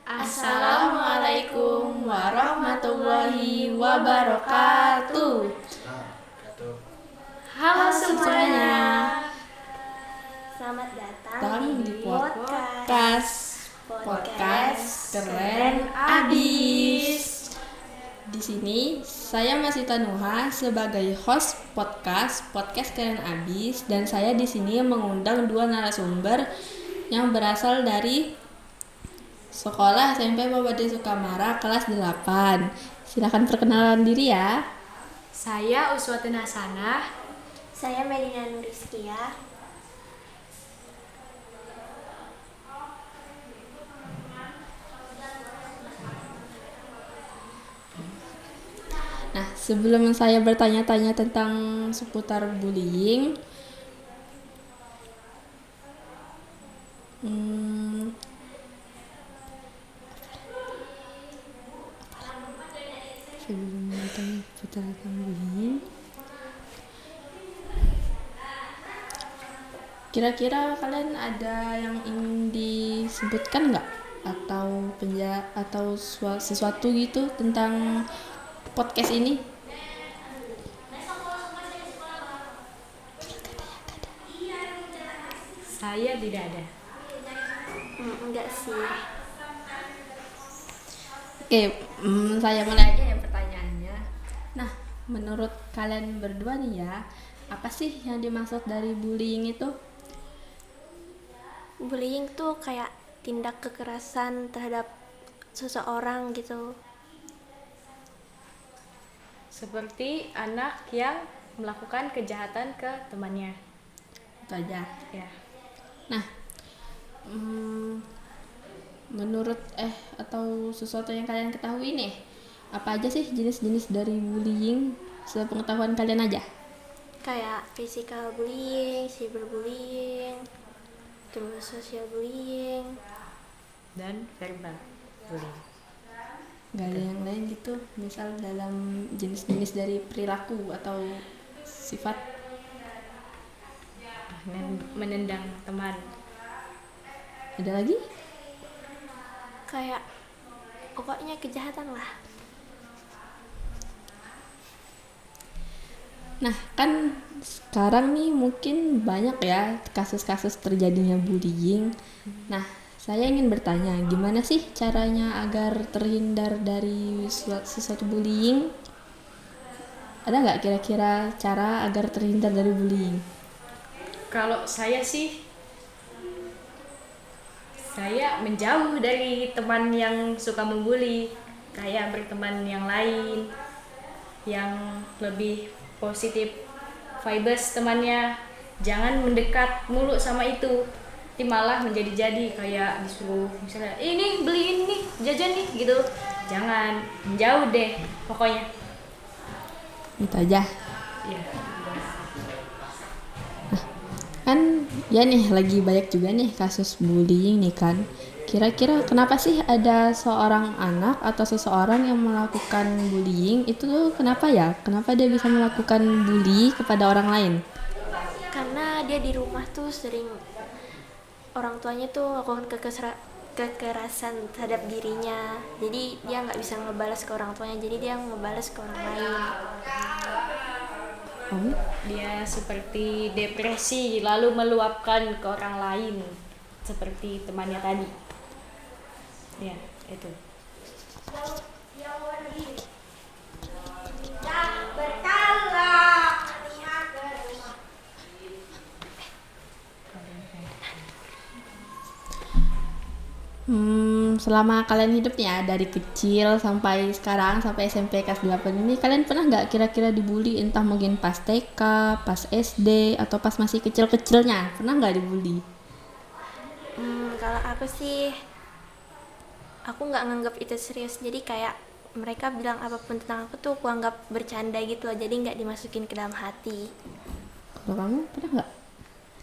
Assalamualaikum warahmatullahi wabarakatuh. Halo semuanya. Selamat datang Datang di podcast keren abis. Di sini saya masih Tanuha sebagai host podcast keren abis, dan saya di sini mengundang dua narasumber yang berasal dari Sekolah SMP Babade Sukamara kelas 8. Silakan perkenalan diri ya. Saya Uswatun Hasanah. Saya Medina Nuriskia. Nah, sebelum saya bertanya-tanya tentang seputar bullying, sebelum bertanya seputar bullying, kira-kira kalian ada yang ingin disebutkan nggak, atau sesuatu gitu tentang podcast ini? Saya tidak ada. Enggak sih. Oke, saya mulai aja ya pertanyaannya. Nah, menurut kalian berdua nih ya, apa sih yang dimaksud dari bullying itu? Bullying tuh kayak tindak kekerasan terhadap seseorang gitu. Seperti anak yang melakukan kejahatan ke temannya. Itu aja. Ya. Nah, menurut atau sesuatu yang kalian ketahui nih, apa aja sih jenis-jenis dari bullying sepengetahuan kalian aja? Kayak physical bullying, cyberbullying, terus social bullying. Dan verbal bullying. Gak ada yang lain gitu, misal dalam jenis-jenis dari perilaku atau sifat? Menendang teman. Ada lagi? Kayak pokoknya kejahatan lah. Nah, kan sekarang nih mungkin banyak ya kasus-kasus terjadinya bullying. Nah, saya ingin bertanya, gimana sih caranya agar terhindar dari sesuatu bullying? Ada nggak kira-kira cara agar terhindar dari bullying? Kalau saya sih, saya menjauh dari teman yang suka membuli. Kayak berteman yang lain, yang lebih positif vibes temannya. Jangan mendekat mulu sama itu. Nanti malah menjadi-jadi kayak disuruh misalnya, ini beli ini, jajan nih gitu. Jangan, menjauh deh pokoknya. Itu aja. Ya. Kan ya nih lagi banyak juga nih kasus bullying nih kan. Kira-kira kenapa sih ada seorang anak atau seseorang yang melakukan bullying itu tuh kenapa ya? Kenapa dia bisa melakukan bully kepada orang lain? Karena dia di rumah tuh sering orang tuanya tuh melakukan kekerasan terhadap dirinya. Jadi dia nggak bisa ngebalas ke orang tuanya, jadi dia ngebalas ke orang lain. Oh, Dia seperti depresi lalu meluapkan ke orang lain seperti temannya tadi. Ya, itu. selama kalian hidup ya dari kecil sampai sekarang sampai SMP kelas 8 ini, kalian pernah nggak kira-kira dibully, entah mungkin pas TK, pas SD, atau pas masih kecil-kecilnya? Pernah nggak dibully? Kalau aku sih, aku nggak nganggap itu serius. Jadi kayak mereka bilang apapun tentang aku tuh aku anggap bercanda gitu loh. Jadi nggak dimasukin ke dalam hati. Kalau kamu pernah nggak?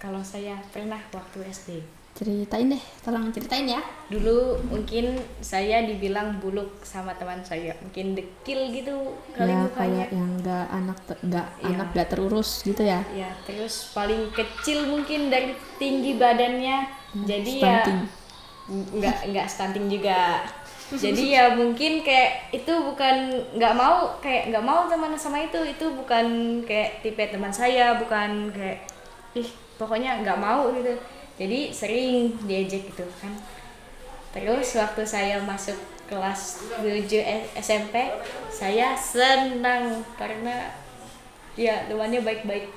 Kalau saya pernah waktu SD. Ceritain deh, tolong ceritain ya. Dulu mungkin saya dibilang buluk sama teman saya, mungkin dekil gitu kali Ya mukanya. kayak yang anak nggak terurus gitu ya. Ya, terus paling kecil mungkin dari tinggi badannya. Jadi ya Stunting. nggak stunting juga. Jadi ya mungkin kayak itu bukan nggak mau teman sama itu bukan kayak tipe teman saya, bukan kayak pokoknya nggak mau gitu. Jadi sering diejek gitu kan. Terus waktu saya masuk kelas 7 SMP, saya senang karena ya temannya baik-baik.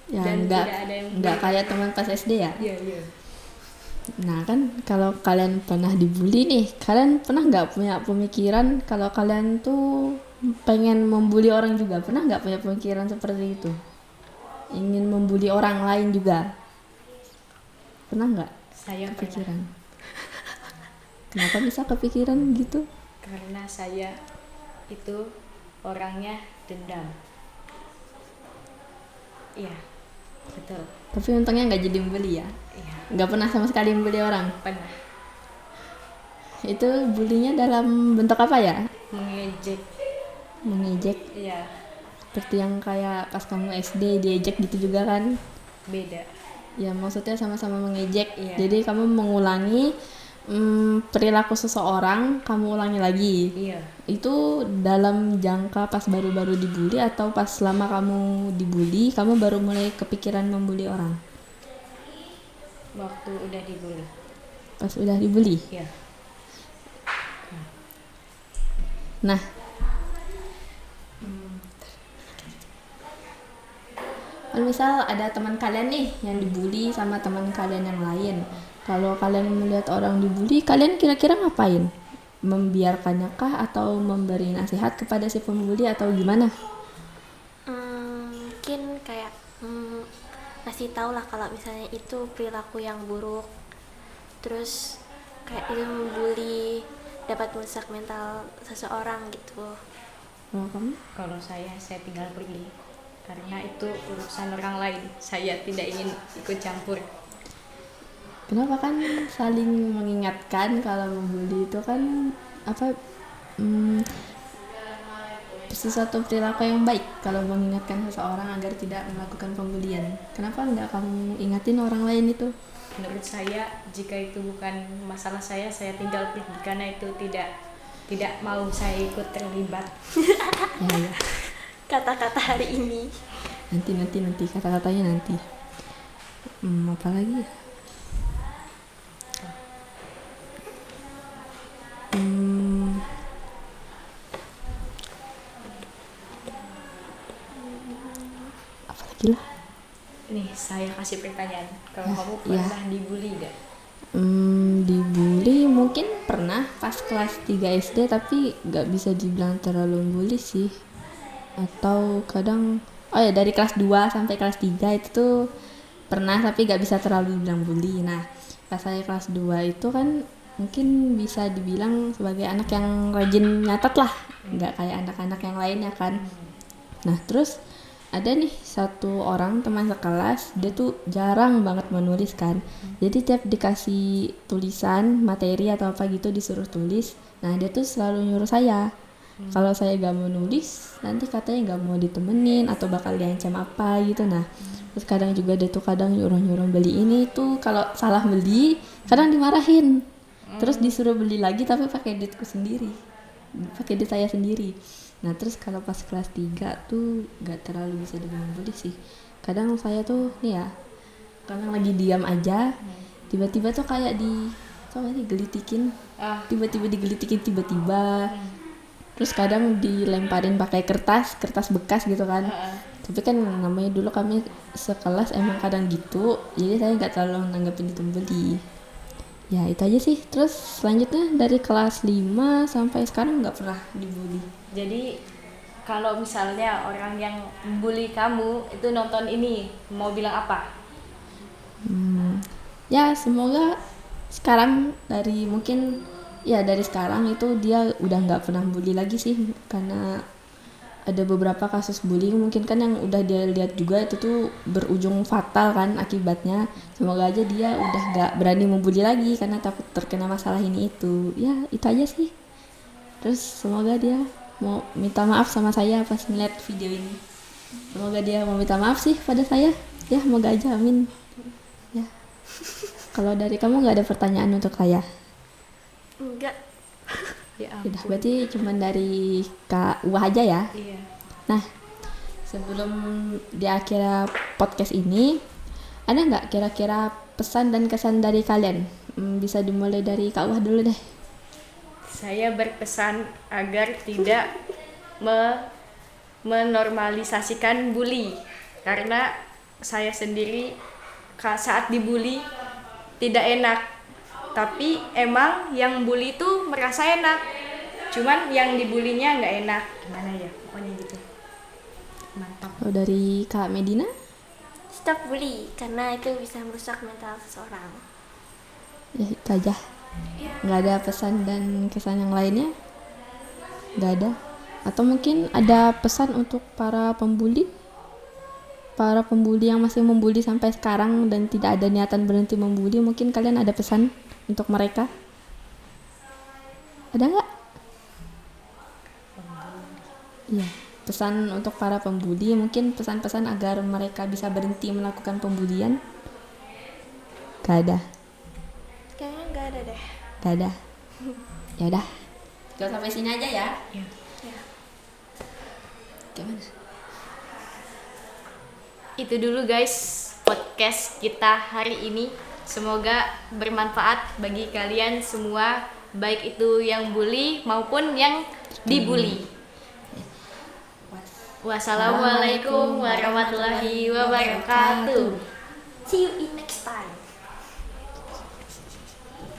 Ya, Dan nggak tidak ada yang nggak kayak teman pas SD ya. Iya. Nah kan kalau kalian pernah dibully nih, kalian pernah nggak punya pemikiran kalau kalian tuh pengen membuli orang juga? Pernah nggak punya pemikiran seperti itu? Ingin membuli orang lain juga? Pernah nggak Saya kepikiran? pernah, Kenapa bisa kepikiran gitu? karena saya itu orangnya dendam. Iya, betul. Tapi untungnya nggak jadi membuli ya? Iya, Nggak pernah sama sekali membuli orang? pernah Itu bulinya dalam bentuk apa ya? mengejek. Mengejek? Iya, Seperti yang kayak pas kamu SD diejek gitu juga kan? beda. Ya maksudnya sama-sama mengejek. Iya. Jadi kamu mengulangi perilaku seseorang, kamu ulangi lagi. Iya, Itu dalam jangka pas baru-baru dibully atau pas selama kamu dibully, kamu baru mulai kepikiran membuli orang? waktu udah dibully. Pas udah dibully. Iya. Nah, kalau misal ada teman kalian nih yang dibully sama teman kalian yang lain, kalau kalian melihat orang dibully, kalian kira-kira ngapain? Membiarkannya kah atau memberi nasihat kepada si pembuli atau gimana? Mungkin kayak ngasih tahu lah kalau misalnya itu perilaku yang buruk, terus kayak itu membuli dapat merusak mental seseorang gitu. Kalau kamu? Kalau saya tinggal pergi karena itu urusan orang lain. Saya tidak ingin ikut campur. Kenapa kan saling mengingatkan kalau membuli itu kan sesuatu perilaku yang baik kalau mengingatkan seseorang agar tidak melakukan pembulian. Kenapa enggak kamu ingatin orang lain itu? Menurut saya, jika itu bukan masalah saya tinggal pergi karena itu tidak mau saya ikut terlibat. Ya. Kata-kata hari ini. Nanti kata-katanya nanti. Apa lagi ya? Apa lagi lah? Nih, saya kasih pertanyaan. Kalau kamu iya. pernah dibully gak? Dibully mungkin pernah pas kelas 3 SD, tapi gak bisa dibilang terlalu bully sih. Atau kadang dari kelas 2 sampai kelas 3 itu tuh pernah, tapi gak bisa terlalu bilang bully. Nah pas saya kelas 2 itu kan mungkin bisa dibilang sebagai anak yang rajin nyatet lah, gak kayak anak-anak yang lainnya kan. Nah terus ada nih satu orang teman sekelas, dia tuh jarang banget menulis kan. Jadi tiap dikasih tulisan materi atau apa gitu disuruh tulis, nah dia tuh selalu nyuruh saya. Kalau saya gak mau nulis, nanti katanya gak mau ditemenin atau bakal diancam apa gitu. Nah terus kadang juga dia tuh kadang nyuruh-nyuruh beli ini tuh, kalau salah beli kadang dimarahin. Terus disuruh beli lagi tapi pakai duitku sendiri, pakai duit saya sendiri. Nah terus kalau pas kelas 3 tuh gak terlalu bisa dibilang bully sih. Kadang saya tuh nih ya, kadang lagi diam aja, tiba-tiba tuh kayak digelitikin, tiba-tiba digelitikin tiba-tiba. Terus kadang dilemparin pakai kertas bekas gitu kan. Tapi kan namanya dulu kami sekelas emang kadang gitu, jadi saya gak terlalu nanggepin itu bully. Ya itu aja sih. Terus selanjutnya dari kelas 5 sampai sekarang gak pernah dibully. Jadi kalau misalnya orang yang bully kamu itu nonton ini, mau bilang apa? Ya semoga sekarang dari sekarang itu dia udah nggak pernah bully lagi sih, karena ada beberapa kasus bullying mungkin kan yang udah dia lihat juga itu tuh berujung fatal kan akibatnya. Semoga aja dia udah nggak berani membully lagi karena takut terkena masalah ini itu. Ya itu aja sih. Terus semoga dia mau minta maaf sama saya pas ngeliat video ini. Semoga dia mau minta maaf sih pada saya. Ya semoga aja, amin. Ya. Kalau dari kamu nggak ada pertanyaan untuk saya? Enggak. Ya Udah, ampun. berarti cuma dari Kak Wah aja ya. Iya. Nah, sebelum di akhir podcast ini, ada nggak kira-kira pesan dan kesan dari kalian? Bisa dimulai dari Kak Wah dulu deh. Saya berpesan agar tidak menormalisasikan bully, karena saya sendiri saat dibully tidak enak, tapi emang yang bully itu merasa enak, cuman yang dibulinya nggak enak. Gimana ya, pokoknya gitu. Mantap. Kalau dari Kak Medina? Stop bully karena itu bisa merusak mental seseorang. Ya itu aja. Nggak ada pesan dan kesan yang lainnya? Nggak ada? Atau mungkin ada pesan untuk para pembuli? Para pembuli yang masih membuli sampai sekarang dan tidak ada niatan berhenti membuli, mungkin kalian ada pesan untuk mereka? Ada nggak? Iya, pesan untuk para pembuli, mungkin pesan-pesan agar mereka bisa berhenti melakukan pembulian? Gak ada. Kayaknya nggak ada deh. Gak ada. Ya udah. Kita sampai sini aja ya. Ya. Ya. Gimana? Itu dulu guys podcast kita hari ini. Semoga bermanfaat bagi kalian semua, baik itu yang bully maupun yang dibully. Wassalamualaikum warahmatullahi wabarakatuh. See you in next time.